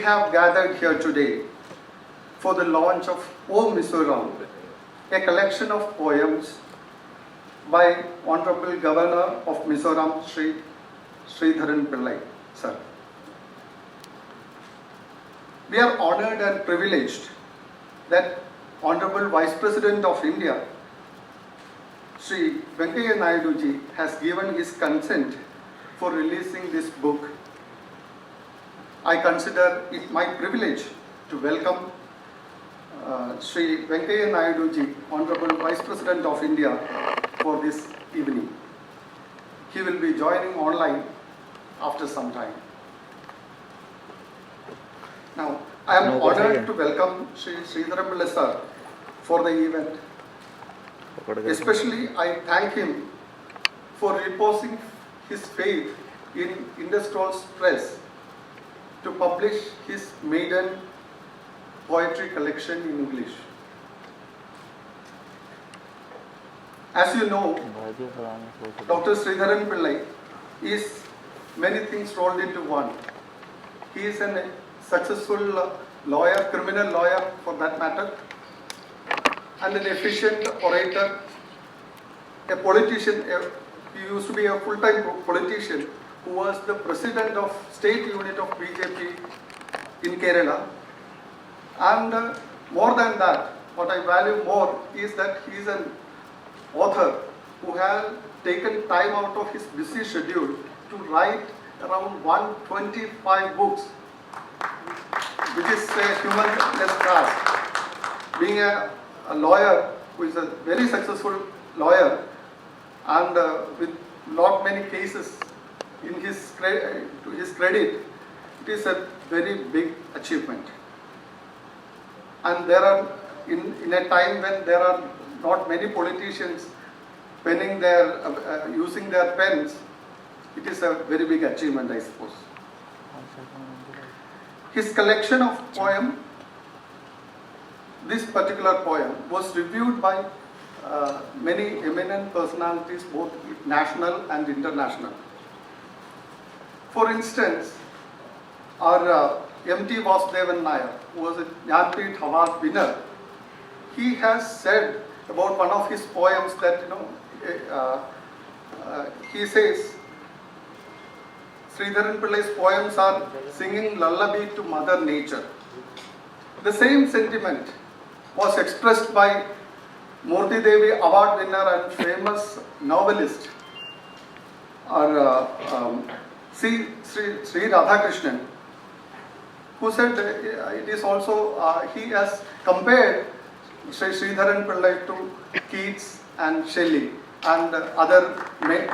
have gathered here today for the launch of O Mizoram, a collection of poems by Honorable Governor of Mizoram, Sri Sridharan Pillai, sir. We are honored and privileged that Honorable Vice President of India, Sri Venkaiah Naidu ji, has given his consent for releasing this book. I consider it my privilege to welcome Sri Venkaiah Naidu ji, Honorable Vice President of India, for this evening. He will be joining online after some time. Now, I am honored to welcome Sri Sridharan Pillai sir for the event. Especially, I thank him for reposing his faith in Industrials Press to publish his maiden poetry collection in English. As you know, Dr. Sridharan Pillai is many things rolled into one. He is a successful lawyer, criminal lawyer for that matter, and an efficient orator, a politician. He used to be a full-time politician who was the president of state unit of BJP in Kerala. And more than that, what I value more is that he is an author who has taken time out of his busy schedule to write around 125 books, which is a humongous task. Being a lawyer who is a very successful lawyer and with not many cases in his to his credit, it is a very big achievement. And there are, in a time when there are not many politicians penning their, using their pens, it is a very big achievement, I suppose. His collection of poems, this particular poem, was reviewed by many eminent personalities, both national and international. For instance, our M.T. Vasudevan Nair, who was a Jnanpith Award winner, he has said about one of his poems that, he says, Sridharan Pillai's poems are singing lullaby to Mother Nature. The same sentiment was expressed by Murthy Devi Award winner and famous novelist, Sri Radhakrishnan, who said it is also, he has compared Sri Sridharan Pillai to Keats and Shelley and other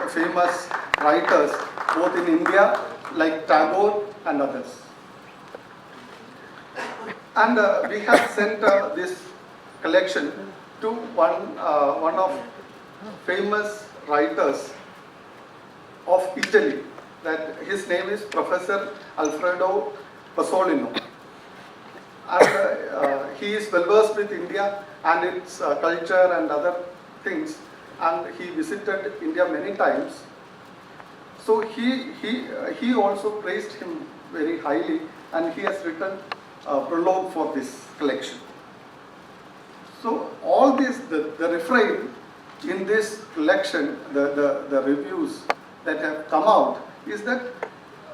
famous writers both in India like Tagore and others. And we have sent this collection to one of famous writers of Italy. That his name is Professor Alfredo Pasolino. And he is well versed with India and its culture and other things, and he visited India many times. So he also praised him very highly, and he has written a prologue for this collection. So all this, the refrain in this collection, the reviews that have come out, is that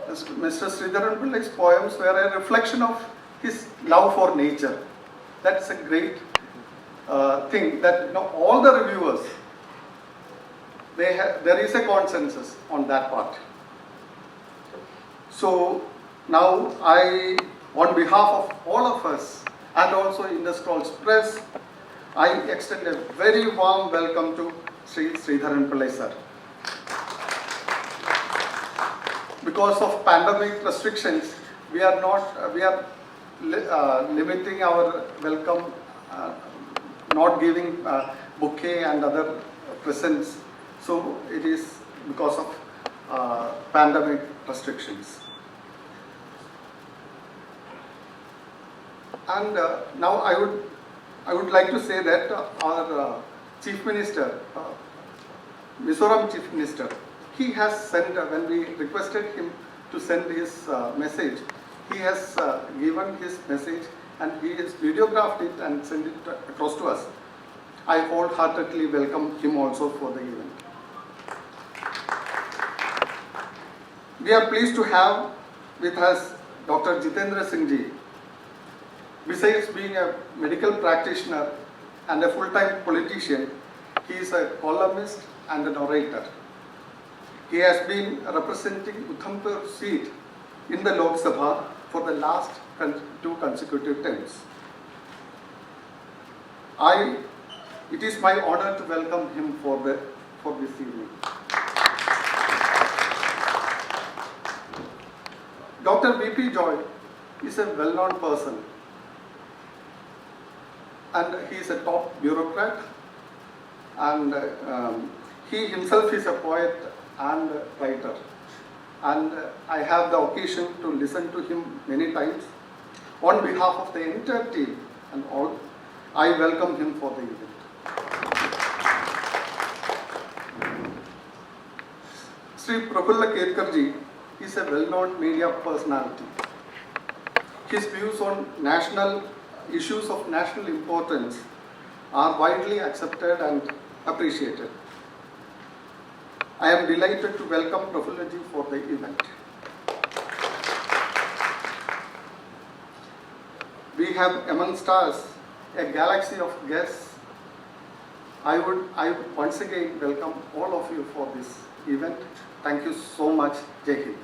Mr. Sridharan Pillai's poems were a reflection of his love for nature. That's a great thing that all the reviewers, there is a consensus on that part. So now I, on behalf of all of us and also Industrials Press, I extend a very warm welcome to Sri Sridharan Pillai sir. Because of pandemic restrictions, we are limiting our welcome, not giving bouquet and other presents. So it is because of pandemic restrictions. And now I would like to say that our Chief Minister, Mizoram Chief Minister, he has sent, when we requested him to send his message, he has given his message and he has videographed it and sent it across to us. I wholeheartedly welcome him also for the event. We are pleased to have with us Dr. Jitendra Singh Ji. Besides being a medical practitioner and a full-time politician, he is a columnist and an orator. He has been representing Udhampur seat in the Lok Sabha for the last 2 consecutive terms. It is my honor to welcome him for this evening. Dr. V.P. Joy is a well-known person and he is a top bureaucrat, and he himself is a poet and writer, and I have the occasion to listen to him many times. On behalf of the entire team and all, I welcome him for the event. Sri Prafulla Ketkar Ji is a well-known media personality. His views on national issues of national importance are widely accepted and appreciated. I am delighted to welcome Prafulla Ji for the event. We have amongst us a galaxy of guests. I would once again welcome all of you for this event. Thank you so much. Jai Hind.